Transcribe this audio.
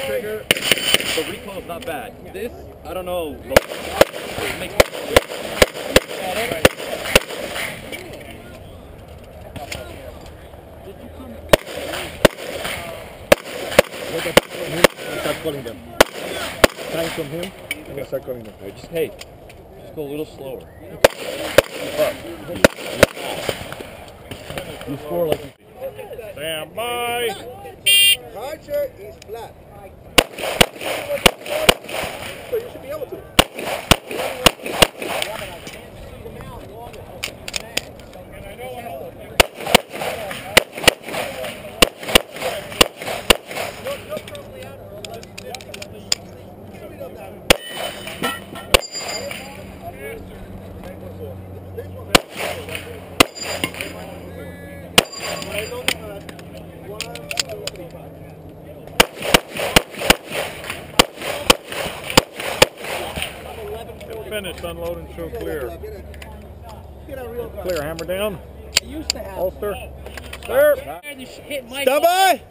Trigger. The recoil's not bad. This, I don't know. Start calling them. Time from him. I'm gonna start calling them. Just go a little slower. You score like you. Stand by. Archer is flat. So you should be able to. Finish, unload and show clear. Clear, hammer down. Holster. Start. Stand by!